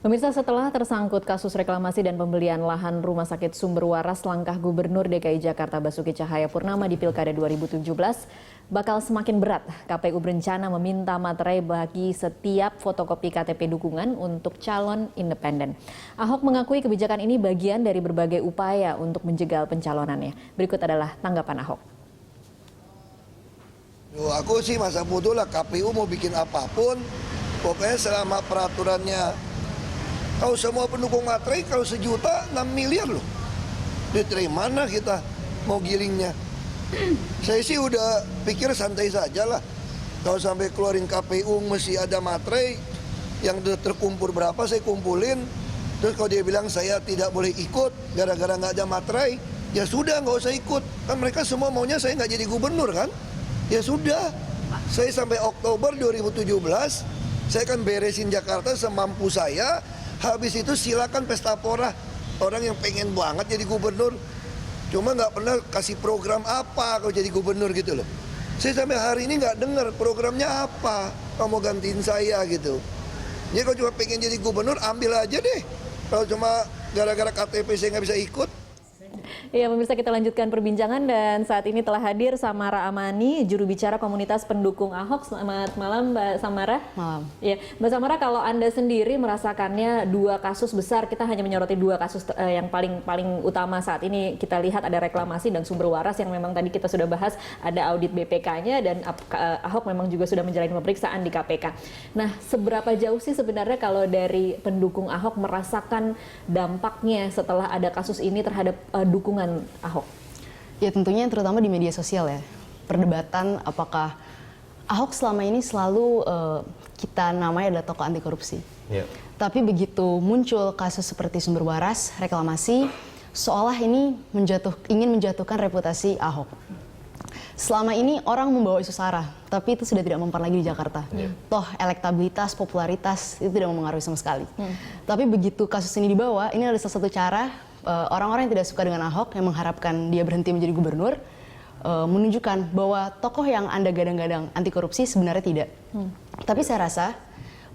Pemirsa, setelah tersangkut kasus reklamasi dan pembelian lahan Rumah Sakit Sumber Waras, langkah Gubernur DKI Jakarta Basuki Cahayapurnama di Pilkada 2017 bakal semakin berat. KPU berencana meminta materai bagi setiap fotokopi KTP dukungan untuk calon independen. Ahok mengakui kebijakan ini bagian dari berbagai upaya untuk menjegal pencalonannya. Berikut adalah tanggapan Ahok. Aku sih masa bodoh lah, KPU mau bikin apapun, pokoknya selama peraturannya. Kalau semua pendukung materai, kalau sejuta 6 miliar loh. Dari mana kita mau gilingnya? Saya sih udah pikir santai saja lah. Kalau sampai keluarin KPU mesti ada materai, yang terkumpul berapa saya kumpulin. Terus kalau dia bilang saya tidak boleh ikut gara-gara nggak ada materai, ya sudah nggak usah ikut. Kan mereka semua maunya saya nggak jadi gubernur kan? Ya sudah, saya sampai Oktober 2017, saya akan beresin Jakarta semampu saya. Habis itu silakan pesta pora, orang yang pengen banget jadi gubernur. Cuma nggak pernah kasih program apa kalau jadi gubernur gitu loh. Saya sampai hari ini nggak dengar programnya apa, kamu gantiin saya gitu. Jadi kalau cuma pengen jadi gubernur, ambil aja deh. Kalau cuma gara-gara KTP saya nggak bisa ikut. Ya, pemirsa, kita lanjutkan perbincangan dan saat ini telah hadir Samara Amani, juru bicara komunitas pendukung Ahok. Selamat malam, Mbak Samara. Malam. Ya, Mbak Samara, kalau Anda sendiri merasakannya dua kasus besar, kita hanya menyoroti dua kasus yang paling utama saat ini kita lihat, ada reklamasi dan sumber waras yang memang tadi kita sudah bahas, ada audit BPK-nya dan Ahok memang juga sudah menjalani pemeriksaan di KPK. Nah, seberapa jauh sih sebenarnya kalau dari pendukung Ahok merasakan dampaknya setelah ada kasus ini terhadap dukungan Ahok? Ya tentunya terutama di media sosial ya. Perdebatan apakah Ahok selama ini selalu kita namanya adalah tokoh anti korupsi. Yeah. Tapi begitu muncul kasus seperti sumber waras, reklamasi, seolah ini ingin menjatuhkan reputasi Ahok. Selama ini orang membawa isu SARA, tapi itu sudah tidak mempan lagi di Jakarta. Toh elektabilitas, popularitas itu tidak mempengaruhi sama sekali. Tapi begitu kasus ini dibawa, ini adalah salah satu cara orang-orang yang tidak suka dengan Ahok, yang mengharapkan dia berhenti menjadi gubernur, menunjukkan bahwa tokoh yang Anda gadang-gadang anti korupsi sebenarnya tidak. Tapi saya rasa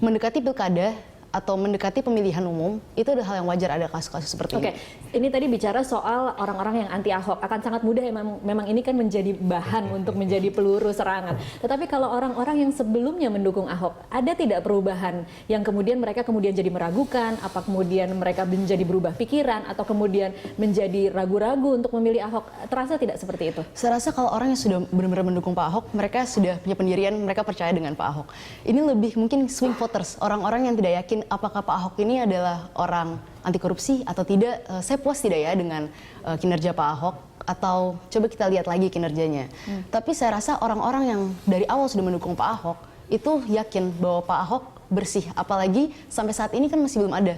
mendekati pilkada atau mendekati pemilihan umum, itu adalah hal yang wajar ada kasus-kasus seperti ini. Ini tadi bicara soal orang-orang yang anti Ahok, akan sangat mudah memang ini kan menjadi bahan untuk menjadi peluru serangan. Tetapi kalau orang-orang yang sebelumnya mendukung Ahok, ada tidak perubahan yang kemudian mereka jadi meragukan, apa kemudian mereka menjadi berubah pikiran, atau kemudian menjadi ragu-ragu untuk memilih Ahok? Terasa tidak seperti itu? Saya rasa kalau orang yang sudah benar-benar mendukung Pak Ahok, mereka sudah punya pendirian, mereka percaya dengan Pak Ahok. Ini lebih mungkin swing voters, orang-orang yang tidak yakin apakah Pak Ahok ini adalah orang anti korupsi atau tidak. Saya puas tidak ya dengan kinerja Pak Ahok, atau coba kita lihat lagi kinerjanya. Tapi saya rasa orang-orang yang dari awal sudah mendukung Pak Ahok itu yakin bahwa Pak Ahok bersih, apalagi sampai saat ini kan masih belum ada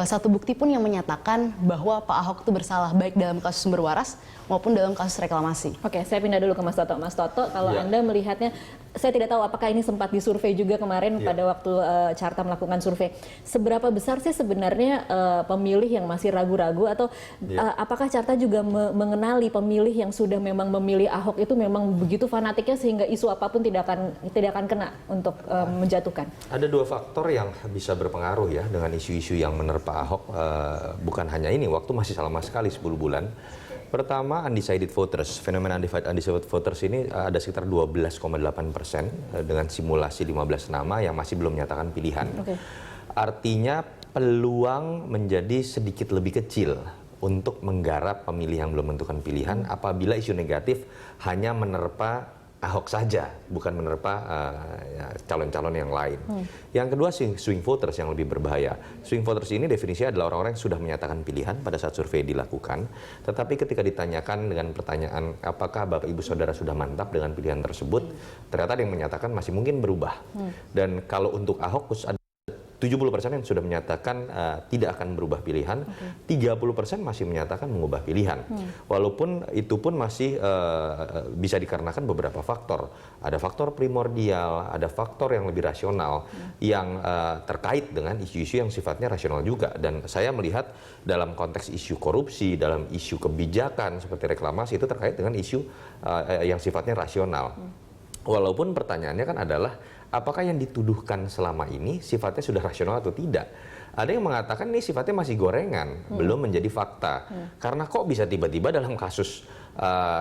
satu bukti pun yang menyatakan bahwa Pak Ahok itu bersalah, baik dalam kasus sumber waras maupun dalam kasus reklamasi. Oke, saya pindah dulu ke Mas Toto. Mas Toto, kalau Anda melihatnya, saya tidak tahu apakah ini sempat disurvei juga kemarin pada waktu Carta melakukan survei. Seberapa besar sih sebenarnya pemilih yang masih ragu-ragu, atau apakah Carta juga mengenali pemilih yang sudah memang memilih Ahok itu memang begitu fanatiknya sehingga isu apapun tidak akan kena untuk menjatuhkan? Ada dua faktor yang bisa berpengaruh ya dengan isu-isu yang menerpa Ahok. Bukan hanya ini, waktu masih lama sekali 10 bulan. Pertama, undecided voters. Fenomena undecided voters ini ada sekitar 12,8% dengan simulasi 15 nama yang masih belum menyatakan pilihan. Artinya peluang menjadi sedikit lebih kecil untuk menggarap pemilih yang belum menentukan pilihan apabila isu negatif hanya menerpa Ahok saja, bukan menerpa calon-calon yang lain. Yang kedua, swing voters yang lebih berbahaya. Swing voters ini definisinya adalah orang-orang yang sudah menyatakan pilihan pada saat survei dilakukan, tetapi ketika ditanyakan dengan pertanyaan apakah Bapak Ibu Saudara sudah mantap dengan pilihan tersebut, ternyata ada yang menyatakan masih mungkin berubah. Dan kalau untuk Ahok, 70% yang sudah menyatakan tidak akan berubah pilihan, 30% masih menyatakan mengubah pilihan. Walaupun itu pun masih bisa dikarenakan beberapa faktor. Ada faktor primordial, ada faktor yang lebih rasional yang terkait dengan isu-isu yang sifatnya rasional juga. Dan saya melihat dalam konteks isu korupsi, dalam isu kebijakan seperti reklamasi itu terkait dengan isu yang sifatnya rasional. Walaupun pertanyaannya kan adalah apakah yang dituduhkan selama ini sifatnya sudah rasional atau tidak? Ada yang mengatakan ini sifatnya masih gorengan, belum menjadi fakta. Karena kok bisa tiba-tiba dalam kasus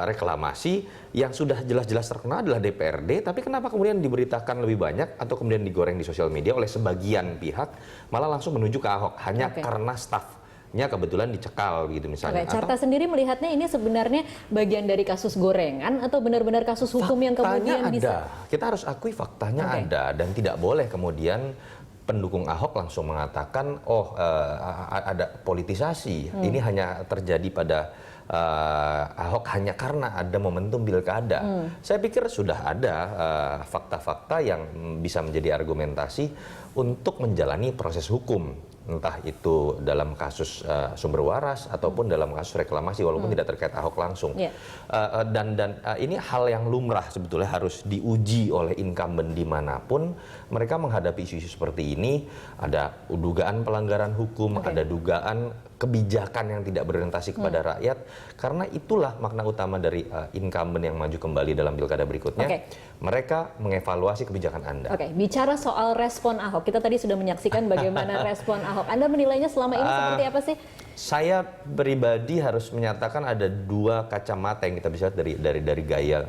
reklamasi yang sudah jelas-jelas terkenal adalah DPRD, tapi kenapa kemudian diberitakan lebih banyak atau kemudian digoreng di sosial media oleh sebagian pihak, malah langsung menuju ke Ahok hanya karena stafnya kebetulan dicekal gitu misalnya. Carta sendiri melihatnya ini sebenarnya bagian dari kasus gorengan atau benar-benar kasus hukum yang kemudian bisa? Kita harus akui faktanya ada, dan tidak boleh kemudian pendukung Ahok langsung mengatakan ada politisasi. Ini hanya terjadi pada Ahok hanya karena ada momentum pilkada. Saya pikir sudah ada fakta-fakta yang bisa menjadi argumentasi untuk menjalani proses hukum, entah itu dalam kasus sumber waras ataupun dalam kasus reklamasi, walaupun tidak terkait Ahok langsung. Dan ini hal yang lumrah sebetulnya, harus diuji oleh incumbent dimanapun mereka menghadapi isu-isu seperti ini. Ada dugaan pelanggaran hukum, ada dugaan kebijakan yang tidak berorientasi kepada rakyat, karena itulah makna utama dari incumbent yang maju kembali dalam pilkada berikutnya. Mereka mengevaluasi kebijakan Anda. Bicara soal respon Ahok, kita tadi sudah menyaksikan bagaimana respon Ahok. Anda menilainya selama ini seperti apa sih? Saya pribadi harus menyatakan ada dua kacamata yang kita bisa lihat dari gaya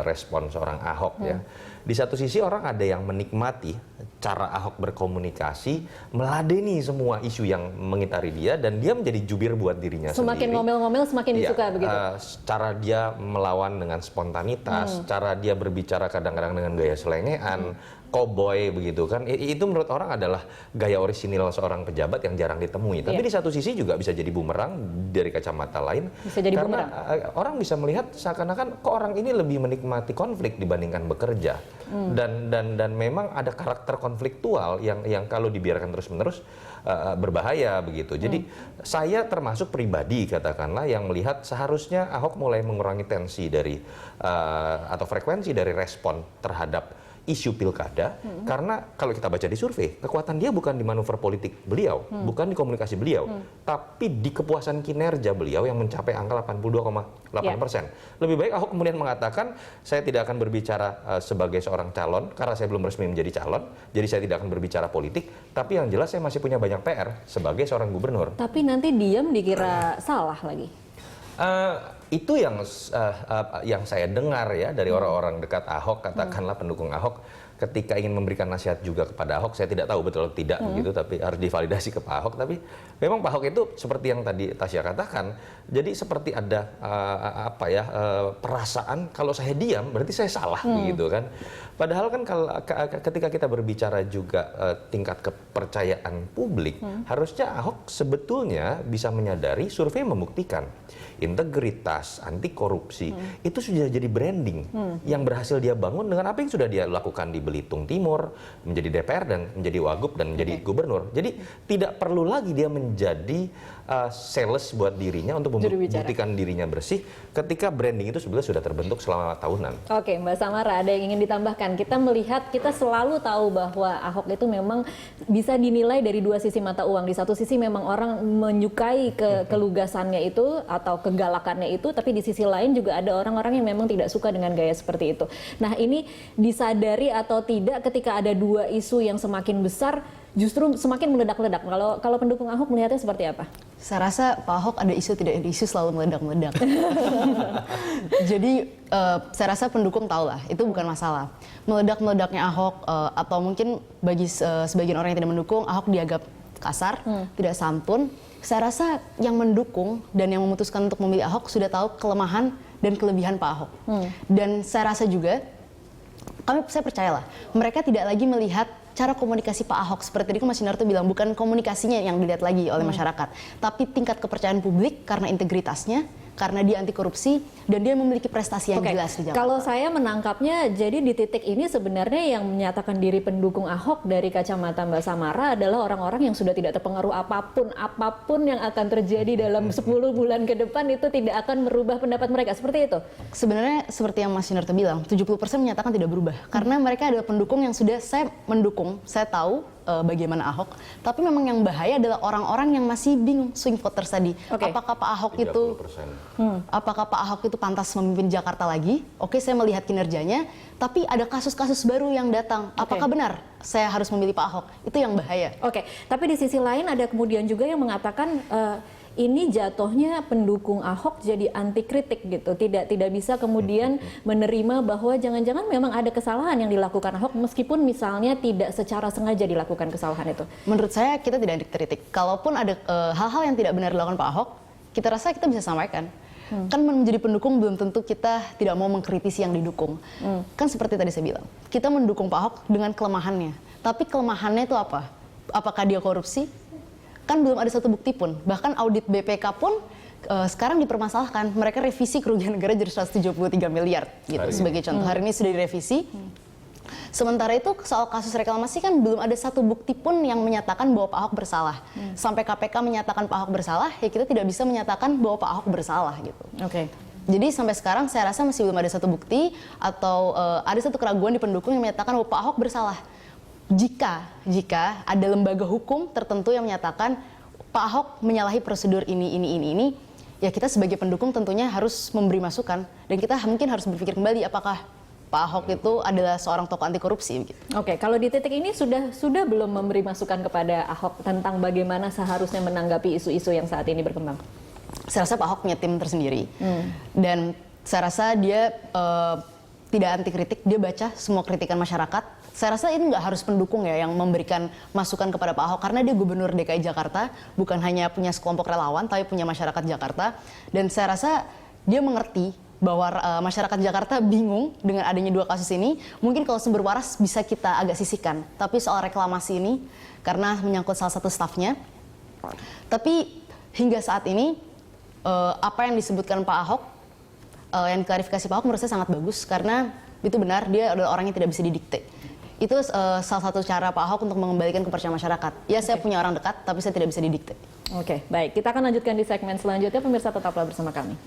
respon seorang Ahok ya. Di satu sisi orang ada yang menikmati cara Ahok berkomunikasi, meladeni semua isu yang mengitari dia, dan dia menjadi jubir buat dirinya sendiri. Semakin ngomel-ngomel semakin disuka begitu? Cara dia melawan dengan spontanitas, cara dia berbicara kadang-kadang dengan gaya selengean, cowboy begitu kan, itu menurut orang adalah gaya orisinil seorang pejabat yang jarang ditemui. Tapi di satu sisi juga bisa jadi bumerang dari kacamata lain, bisa jadi karena orang bisa melihat seakan-akan kok orang ini lebih menikmati konflik dibandingkan bekerja. Dan memang ada karakter konfliktual yang kalau dibiarkan terus-menerus berbahaya begitu. Jadi saya termasuk pribadi katakanlah yang melihat seharusnya Ahok mulai mengurangi tensi dari atau frekuensi dari respon terhadap isu pilkada, karena kalau kita baca di survei, kekuatan dia bukan di manuver politik beliau, bukan di komunikasi beliau, tapi di kepuasan kinerja beliau yang mencapai angka 82,8%. Lebih baik Ahok kemudian mengatakan, saya tidak akan berbicara sebagai seorang calon, karena saya belum resmi menjadi calon, jadi saya tidak akan berbicara politik, tapi yang jelas saya masih punya banyak PR sebagai seorang gubernur. Tapi nanti diam dikira salah lagi. Itu yang saya dengar ya dari orang-orang dekat Ahok, katakanlah pendukung Ahok, ketika ingin memberikan nasihat juga kepada Ahok, saya tidak tahu betul atau tidak begitu, tapi harus divalidasi ke Pak Ahok. Tapi memang Pak Ahok itu seperti yang tadi Tasya katakan, jadi seperti ada perasaan kalau saya diam berarti saya salah begitu kan. Padahal kan ketika kita berbicara juga tingkat kepercayaan publik, harusnya Ahok sebetulnya bisa menyadari survei membuktikan integritas, anti korupsi itu sudah jadi branding yang berhasil dia bangun dengan apa yang sudah dia lakukan di Belitung Timur, menjadi DPR dan menjadi Wagub dan menjadi gubernur. Jadi tidak perlu lagi dia menjadi sales buat dirinya untuk membuktikan dirinya bersih ketika branding itu sebenarnya sudah terbentuk selama tahunan. Oke, Mbak Samara, ada yang ingin ditambahkan? Kita melihat, kita selalu tahu bahwa Ahok itu memang bisa dinilai dari dua sisi mata uang. Di satu sisi memang orang menyukai kelugasannya itu atau kegalakannya itu, tapi di sisi lain juga ada orang-orang yang memang tidak suka dengan gaya seperti itu. Nah, ini disadari atau tidak ketika ada dua isu yang semakin besar justru semakin meledak-ledak. Kalau pendukung Ahok melihatnya seperti apa? Saya rasa Pak Ahok ada isu tidak ada isu selalu meledak-meledak. Jadi saya rasa pendukung tahu lah, itu bukan masalah. Meledak-meledaknya Ahok atau mungkin bagi sebagian orang yang tidak mendukung, Ahok dianggap kasar, tidak santun. Saya rasa yang mendukung dan yang memutuskan untuk memilih Ahok sudah tahu kelemahan dan kelebihan Pak Ahok. Dan saya rasa juga, saya percayalah, mereka tidak lagi melihat cara komunikasi Pak Ahok. Seperti tadi Mas Yunarto bilang, bukan komunikasinya yang dilihat lagi oleh masyarakat, tapi tingkat kepercayaan publik karena integritasnya, karena dia anti korupsi, dan dia memiliki prestasi yang jelas di Jakarta. Kalau saya menangkapnya, jadi di titik ini sebenarnya yang menyatakan diri pendukung Ahok dari kacamata Mbak Samara adalah orang-orang yang sudah tidak terpengaruh apapun yang akan terjadi dalam 10 bulan ke depan itu tidak akan merubah pendapat mereka, seperti itu? Sebenarnya seperti yang Mas Yunarto bilang, 70% menyatakan tidak berubah, karena mereka adalah pendukung yang sudah saya mendukung, saya tahu bagaimana Ahok, tapi memang yang bahaya adalah orang-orang yang masih bingung, swing voters tadi. Oke. Apakah Pak Ahok 30%. itu apakah Pak Ahok itu pantas memimpin Jakarta lagi? Oke, saya melihat kinerjanya, tapi ada kasus-kasus baru yang datang. Apakah benar saya harus memilih Pak Ahok? Itu yang bahaya. Oke, tapi di sisi lain ada kemudian juga yang mengatakan ini jatuhnya pendukung Ahok jadi anti kritik gitu, tidak bisa kemudian menerima bahwa jangan-jangan memang ada kesalahan yang dilakukan Ahok meskipun misalnya tidak secara sengaja dilakukan kesalahan itu. Menurut saya kita tidak anti kritik. Kalaupun ada hal-hal yang tidak benar dilakukan Pak Ahok, kita rasa kita bisa sampaikan. Kan menjadi pendukung belum tentu kita tidak mau mengkritisi yang didukung. Kan seperti tadi saya bilang, kita mendukung Pak Ahok dengan kelemahannya. Tapi kelemahannya itu apa? Apakah dia korupsi? Kan belum ada satu bukti pun. Bahkan audit BPK pun sekarang dipermasalahkan. Mereka revisi kerugian negara jadi 173 miliar gitu. Sebagai contoh, hari ini sudah direvisi. Sementara itu soal kasus reklamasi kan belum ada satu bukti pun yang menyatakan bahwa Pak Ahok bersalah. Sampai KPK menyatakan Pak Ahok bersalah, ya kita tidak bisa menyatakan bahwa Pak Ahok bersalah gitu. Oke. Jadi sampai sekarang saya rasa masih belum ada satu bukti atau ada satu keraguan di pendukung yang menyatakan bahwa Pak Ahok bersalah. Jika ada lembaga hukum tertentu yang menyatakan Pak Ahok menyalahi prosedur ini, ya kita sebagai pendukung tentunya harus memberi masukan dan kita mungkin harus berpikir kembali apakah Pak Ahok itu adalah seorang tokoh anti korupsi. Gitu. Oke, kalau di titik ini sudah belum memberi masukan kepada Ahok tentang bagaimana seharusnya menanggapi isu-isu yang saat ini berkembang? Saya rasa Pak Ahok punya tim tersendiri dan saya rasa dia tidak anti kritik, dia baca semua kritikan masyarakat. Saya rasa ini nggak harus pendukung ya yang memberikan masukan kepada Pak Ahok karena dia gubernur DKI Jakarta, bukan hanya punya sekelompok relawan tapi punya masyarakat Jakarta. Dan saya rasa dia mengerti bahwa masyarakat Jakarta bingung dengan adanya dua kasus ini. Mungkin kalau sumber waras bisa kita agak sisihkan, tapi soal reklamasi ini karena menyangkut salah satu stafnya. Tapi hingga saat ini apa yang disebutkan Pak Ahok, yang klarifikasi Pak Ahok menurut saya sangat bagus karena itu benar dia adalah orang yang tidak bisa didikte. Itu salah satu cara Pak Ahok untuk mengembalikan kepercayaan masyarakat. Ya saya punya orang dekat, tapi saya tidak bisa didikte. Oke, baik. Kita akan lanjutkan di segmen selanjutnya. Pemirsa tetaplah bersama kami.